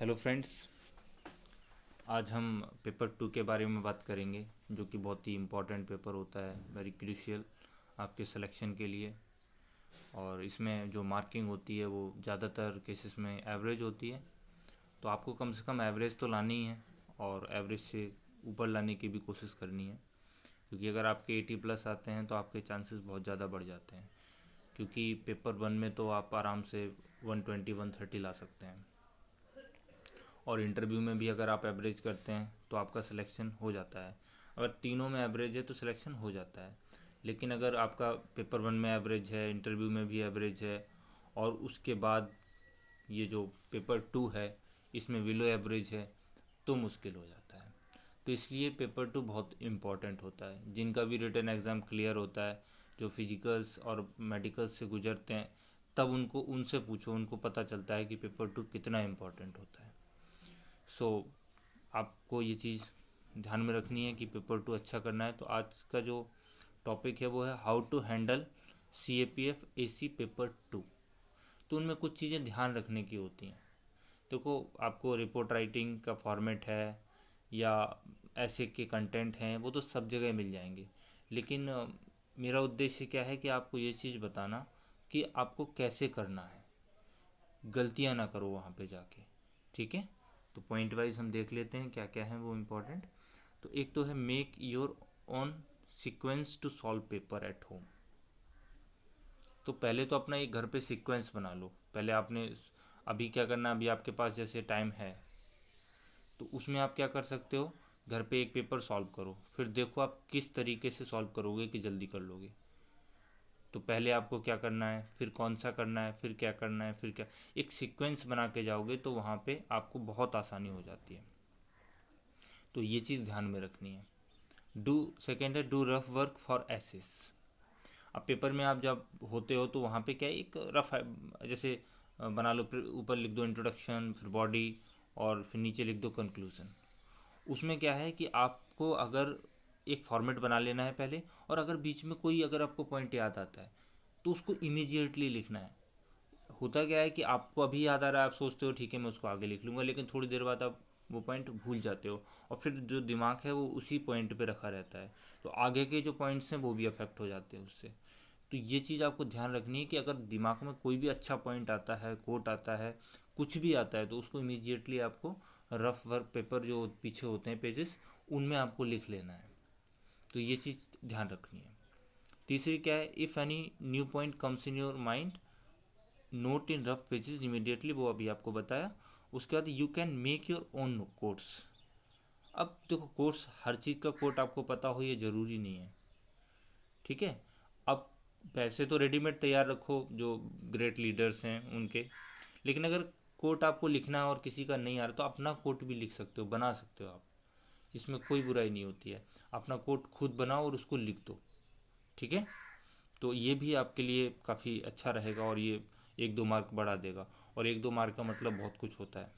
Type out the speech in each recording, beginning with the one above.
Hello friends. आज हम paper 2 के बारे में बात करेंगे, जो कि बहुत ही इम्पोर्टेंट पेपर होता है, वेरी क्रूशियल आपके सिलेक्शन के लिए। और इसमें जो मार्किंग होती है वो ज़्यादातर केसेस में एवरेज होती है, तो आपको कम से कम एवरेज तो लानी ही है और एवरेज से ऊपर लाने की भी कोशिश करनी है, क्योंकि अगर आपके 80 प्लस आते हैं तो आपके चांसेस बहुत ज़्यादा बढ़ जाते हैं, क्योंकि पेपर 1 में तो आप आराम से 120 130 ला सकते हैं। और इंटरव्यू में भी अगर आप एवरेज करते हैं तो आपका सिलेक्शन हो जाता है। अगर तीनों में एवरेज है तो सिलेक्शन हो जाता है, लेकिन अगर आपका पेपर 1 में एवरेज है, इंटरव्यू में भी एवरेज है, और उसके बाद ये जो पेपर 2 है इसमें बिलो एवरेज है, तो मुश्किल हो जाता है। तो इसलिए पेपर 2 बहुत इम्पॉर्टेंट होता है। जिनका भी रिटन एग्ज़ाम क्लियर होता है, जो फिजिकल्स और मेडिकल्स से गुजरते हैं, तब उनको उनसे पूछो, उनको पता चलता है कि पेपर 2 कितना इम्पोर्टेंट होता है। सो आपको ये चीज़ ध्यान में रखनी है कि पेपर 2 अच्छा करना है। तो आज का जो टॉपिक है वो है how to handle CAPF AC paper 2। तो उनमें कुछ चीज़ें ध्यान रखने की होती हैं। देखो, आपको रिपोर्ट राइटिंग का फॉर्मेट है या ऐसे के कंटेंट हैं, वो तो सब जगह मिल जाएंगे, लेकिन मेरा उद्देश्य क्या है कि आपको ये चीज़ बताना कि आपको कैसे करना है, गलतियाँ ना करो वहाँ पे जाके। ठीक है, तो पॉइंट वाइज हम देख लेते हैं क्या क्या है वो इम्पोर्टेंट। तो एक तो है make your own sequence to solve paper at home. तो पहले तो अपना एक घर पे सीक्वेंस बना लो। पहले आपने अभी क्या करना है, अभी आपके पास जैसे टाइम है तो उसमें आप क्या कर सकते हो, घर पे एक पेपर सॉल्व करो, फिर देखो आप किस तरीके से सॉल्व करोगे कि जल्दी कर लोगे। तो पहले आपको क्या करना है, फिर कौन सा करना है, फिर क्या करना है, फिर क्या, एक सीक्वेंस बना के जाओगे तो वहाँ पे आपको बहुत आसानी हो जाती है। तो ये चीज़ ध्यान में रखनी है। डू सेकेंड है do rough work for essays. अब पेपर में आप जब होते हो तो वहाँ पे क्या है, एक रफ जैसे बना लो, फिर ऊपर लिख दो इंट्रोडक्शन, फिर बॉडी, और फिर नीचे लिख दो कंक्लूजन। उसमें क्या है कि आपको अगर एक फॉर्मेट बना लेना है पहले, और अगर बीच में कोई अगर आपको पॉइंट याद आता है तो उसको इमीजिएटली लिखना है। होता क्या है कि आपको अभी याद आ रहा है, आप सोचते हो ठीक है मैं उसको आगे लिख लूँगा, लेकिन थोड़ी देर बाद आप वो पॉइंट भूल जाते हो, और फिर जो दिमाग है वो उसी पॉइंट पे रखा रहता है, तो आगे के जो पॉइंट्स हैं वो भी अफेक्ट हो जाते हैं उससे। तो ये चीज़ आपको ध्यान रखनी है कि अगर दिमाग में कोई भी अच्छा पॉइंट आता है, कोट आता है, कुछ भी आता है, तो उसको इमीजिएटली आपको रफ वर्क पेपर जो पीछे होते हैं पेजेस, उनमें आपको लिख लेना है। तो ये चीज़ ध्यान रखनी है। तीसरी क्या है, if any new point comes in your mind note in rough pages immediately, वो अभी आपको बताया। उसके बाद you can make your own quotes. अब देखो, कोट्स हर चीज़ का कोट आपको पता हो ये ज़रूरी नहीं है। ठीक है, अब पैसे तो रेडीमेड तैयार रखो जो ग्रेट लीडर्स हैं उनके, लेकिन अगर कोट आपको लिखना है और किसी का नहीं आ रहा तो अपना कोट भी लिख सकते हो, बना सकते हो आप। इसमें कोई बुराई नहीं होती है। अपना कोट खुद बनाओ और उसको लिख दो। ठीक है, तो ये भी आपके लिए काफ़ी अच्छा रहेगा, और ये 1-2 मार्क बढ़ा देगा, और 1-2 मार्क का मतलब बहुत कुछ होता है।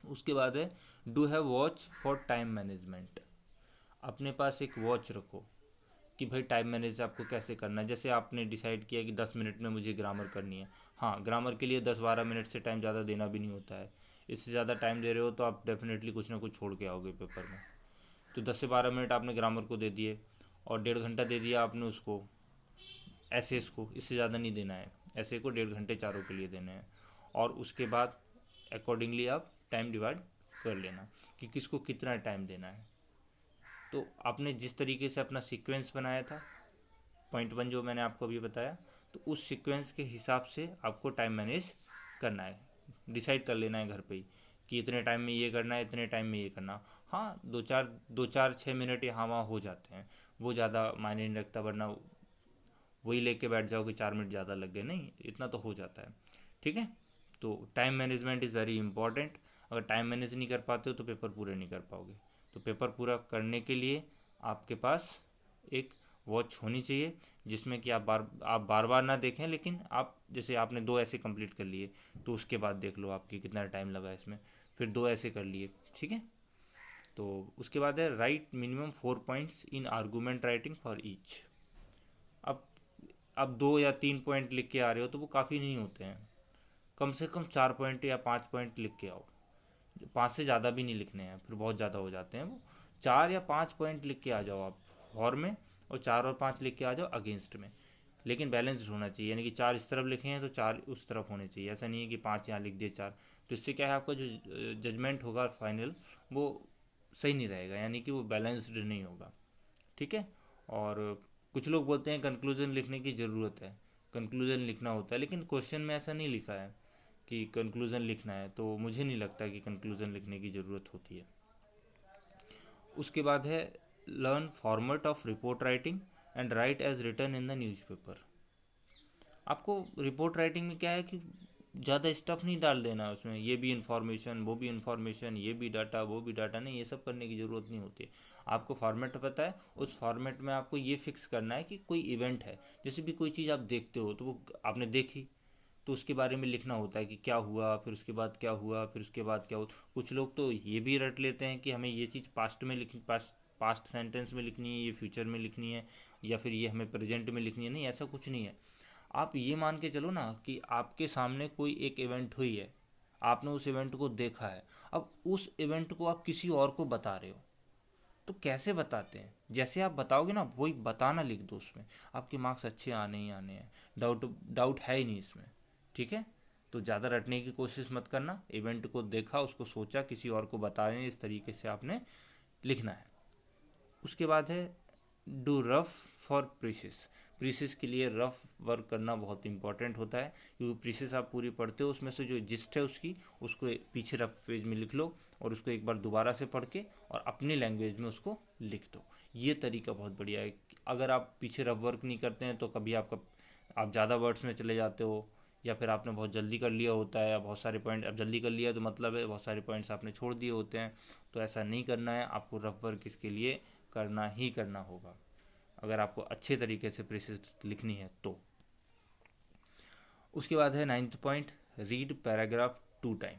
उसके बाद है do have watch for time management. अपने पास एक वॉच रखो कि भाई टाइम मैनेज आपको कैसे करना है। जैसे आपने डिसाइड किया कि 10 मिनट में मुझे ग्रामर करनी है, हाँ, ग्रामर के लिए 10-12 मिनट से टाइम ज़्यादा देना भी नहीं होता है। इससे ज़्यादा टाइम दे रहे हो तो आप डेफिनेटली कुछ ना कुछ छोड़ के आओगे पेपर में। तो 10 से 12 मिनट आपने ग्रामर को दे दिए, और 1.5 घंटा दे दिया आपने उसको एसेस को, इससे ज़्यादा नहीं देना है। ऐसे को 1.5 घंटे चारों के लिए देने हैं, और उसके बाद अकॉर्डिंगली आप टाइम डिवाइड कर लेना कि किसको कितना टाइम देना है। तो आपने जिस तरीके से अपना सीक्वेंस बनाया था, पॉइंट 1 जो मैंने आपको अभी बताया, तो उस सीक्वेंस के हिसाब से आपको टाइम मैनेज करना है। डिसाइड कर लेना है घर पे ही कि इतने टाइम में ये करना है, इतने टाइम में ये करना। हाँ, 2-4 6 मिनट यहाँ वहाँ हो जाते हैं, वो ज़्यादा मायने नहीं रखता, वरना वही लेके बैठ जाओ कि 4 मिनट ज़्यादा लग गए, नहीं, इतना तो हो जाता है। ठीक है, तो time management is very important. अगर टाइम मैनेज नहीं कर पाते हो तो पेपर पूरे नहीं कर पाओगे। तो पेपर पूरा करने के लिए आपके पास एक वॉच होनी चाहिए, जिसमें कि आप बार बार ना देखें, लेकिन आप जैसे आपने 2 ऐसे कंप्लीट कर लिए तो उसके बाद देख लो आपकी कितना टाइम लगा इसमें, फिर 2 ऐसे कर लिए। ठीक है, तो उसके बाद है right minimum 4 points in argument writing for each. अब अब 2 या 3 पॉइंट लिख के आ रहे हो तो वो काफ़ी नहीं होते हैं। कम से कम 4 पॉइंट या 5 पॉइंट लिख के आओ। 5 से ज़्यादा भी नहीं लिखने हैं, फिर बहुत ज़्यादा हो जाते हैं वो। 4 या 5 पॉइंट लिख के आ जाओ आप फॉर में, और 4 और 5 लिख के आ जाओ अगेंस्ट में। लेकिन बैलेंस्ड होना चाहिए, यानी कि 4 इस तरफ लिखे हैं तो 4 उस तरफ होने चाहिए। ऐसा नहीं है कि 5 यहाँ लिख दिए 4। तो इससे क्या है, आपका जो जजमेंट होगा फाइनल वो सही नहीं रहेगा, यानी कि वो बैलेंस्ड नहीं होगा। ठीक है। और कुछ लोग बोलते हैं कंक्लूजन लिखने की ज़रूरत है, कंक्लूजन लिखना होता है, लेकिन क्वेश्चन में ऐसा नहीं लिखा है कि कंक्लूजन लिखना है, तो मुझे नहीं लगता कि कंक्लूजन लिखने की ज़रूरत होती है। उसके बाद है learn format of report writing and write as written in the newspaper. आपको रिपोर्ट राइटिंग में क्या है कि ज़्यादा स्टफ नहीं डाल देना उसमें, ये भी इंफॉर्मेशन वो भी इंफॉर्मेशन, ये भी डाटा वो भी डाटा, नहीं, ये सब करने की ज़रूरत नहीं होती। आपको फॉर्मेट पता है, उस फॉर्मेट में आपको ये फिक्स करना है कि कोई इवेंट है, जैसे भी कोई चीज़ आप देखते हो तो वो आपने देखी, तो उसके बारे में लिखना होता है कि क्या हुआ, फिर उसके बाद क्या हुआ, फिर उसके बाद क्या हुआ। कुछ लोग तो ये भी रट लेते हैं कि हमें ये चीज़ पास्ट में लिखनी, पास्ट सेंटेंस में लिखनी है, ये फ्यूचर में लिखनी है, या फिर ये हमें प्रेजेंट में लिखनी है। नहीं, ऐसा कुछ नहीं है। आप ये मान के चलो ना कि आपके सामने कोई एक इवेंट हुई है, आपने उस इवेंट को देखा है, अब उस इवेंट को आप किसी और को बता रहे हो, तो कैसे बताते हैं, जैसे आप बताओगे ना वही बताना लिख दो उसमें, आपके मार्क्स अच्छे आने ही आने हैं, डाउट डाउट है ही नहीं इसमें। ठीक है। तो ज़्यादा रटने की कोशिश मत करना, इवेंट को देखा, उसको सोचा, किसी और को बता रहे हैं, इस तरीके से आपने लिखना है। उसके बाद है do rough for precis. Precis के लिए रफ वर्क करना बहुत इंपॉर्टेंट होता है, क्योंकि प्रीसिस आप पूरी पढ़ते हो, उसमें से जो जिस्ट है उसको पीछे रफ पेज में लिख लो, और उसको एक बार दोबारा से पढ़ के और अपनी लैंग्वेज में उसको लिख दो। ये तरीका बहुत बढ़िया है। अगर आप पीछे रफ वर्क नहीं करते हैं तो कभी आप ज़्यादा वर्ड्स में चले जाते हो, या फिर आपने बहुत जल्दी कर लिया होता है, या बहुत सारे पॉइंट अब जल्दी कर लिया तो मतलब है बहुत सारे पॉइंट्स आपने छोड़ दिए होते हैं। तो ऐसा नहीं करना है, आपको रफ वर्क इसके लिए करना ही करना होगा, अगर आपको अच्छे तरीके से प्रीसिस लिखनी है तो। उसके बाद है 9th point, read paragraph 2 time.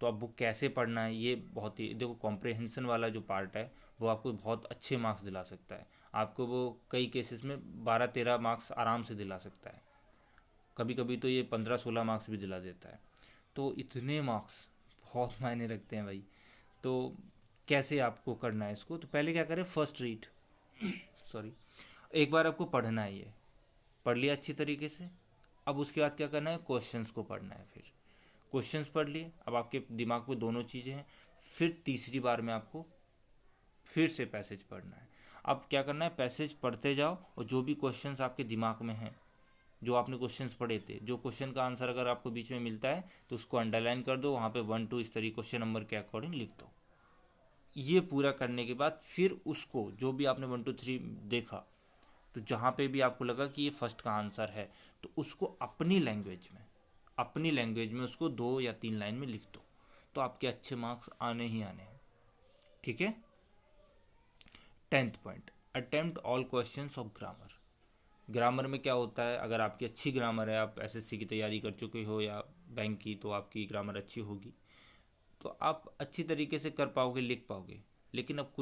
तो अब बुक कैसे पढ़ना है, ये बहुत ही, देखो कॉम्प्रिहेंशन वाला जो पार्ट है वो आपको बहुत अच्छे मार्क्स दिला सकता है। आपको वो कई केसेस में 12-13 मार्क्स आराम से दिला सकता है, कभी कभी तो ये 15-16 मार्क्स भी दिला देता है। तो इतने मार्क्स बहुत मायने रखते हैं भाई। तो कैसे आपको करना है इसको, तो पहले क्या करें, फर्स्ट रीड सॉरी, एक बार आपको पढ़ना है, ये पढ़ लिया अच्छी तरीके से। अब उसके बाद क्या करना है, क्वेश्चंस को पढ़ना है। फिर क्वेश्चंस पढ़ लिए, अब आपके दिमाग में दोनों चीज़ें हैं। फिर तीसरी बार में आपको फिर से पैसेज पढ़ना है। अब क्या करना है, पैसेज पढ़ते जाओ, और जो भी क्वेश्चंस आपके दिमाग में हैं, जो आपने क्वेश्चंस पढ़े थे, जो क्वेश्चन का आंसर अगर आपको बीच में मिलता है तो उसको अंडरलाइन कर दो, वहाँ पे 1-2 इस तरीके क्वेश्चन नंबर के अकॉर्डिंग लिख दो। ये पूरा करने के बाद फिर उसको, जो भी आपने 1-2-3 देखा, तो जहाँ पे भी आपको लगा कि ये फर्स्ट का आंसर है, तो उसको अपनी लैंग्वेज में उसको 2 या 3 लाइन में लिख दो, तो आपके अच्छे मार्क्स आने ही आने हैं। ठीक है। 10th point, attempt all questions of grammar. Grammar में क्या होता है, अगर आपकी अच्छी ग्रामर है, आप एसएससी की तैयारी कर चुके हो या बैंक की, तो आपकी ग्रामर अच्छी होगी, तो आप अच्छी तरीके से कर पाओगे, लिख पाओगे। लेकिन अब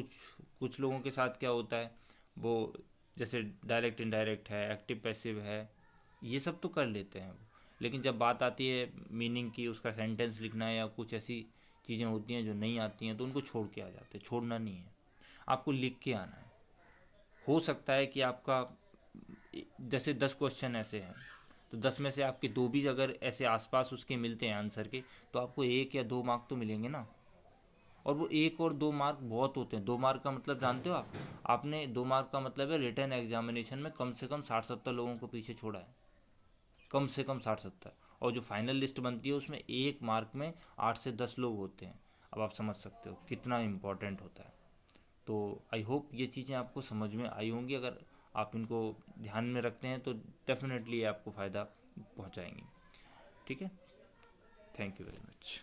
कुछ लोगों के साथ क्या होता है, वो जैसे डायरेक्ट इनडायरेक्ट है, एक्टिव पैसिव है, ये सब तो कर लेते हैं वो, लेकिन जब बात आती है मीनिंग की, उसका सेंटेंस लिखना है, या कुछ ऐसी चीज़ें होती हैं जो नहीं आती हैं, तो उनको छोड़ के आ जाते हैं। छोड़ना नहीं है, आपको लिख के आना है। हो सकता है कि आपका जैसे 10 क्वेश्चन ऐसे हैं, तो 10 में से आपके 2 भी अगर ऐसे आसपास उसके मिलते हैं आंसर के, तो आपको 1 या 2 मार्क तो मिलेंगे ना। और वो 1 और 2 मार्क बहुत होते हैं। 2 मार्क का मतलब जानते हो आप, आपने 2 मार्क का मतलब है रिटन एग्जामिनेशन में कम से कम 60-70 लोगों को पीछे छोड़ा है, कम से कम 60-70। और जो फाइनल लिस्ट बनती है उसमें 1 मार्क में 8 से 10 लोग होते हैं। अब आप समझ सकते हो कितना इम्पोर्टेंट होता है। तो आई होप ये चीज़ें आपको समझ में आई होंगी। अगर आप इनको ध्यान में रखते हैं तो डेफिनेटली आपको फ़ायदा पहुंचाएंगी। ठीक है। Thank you very much.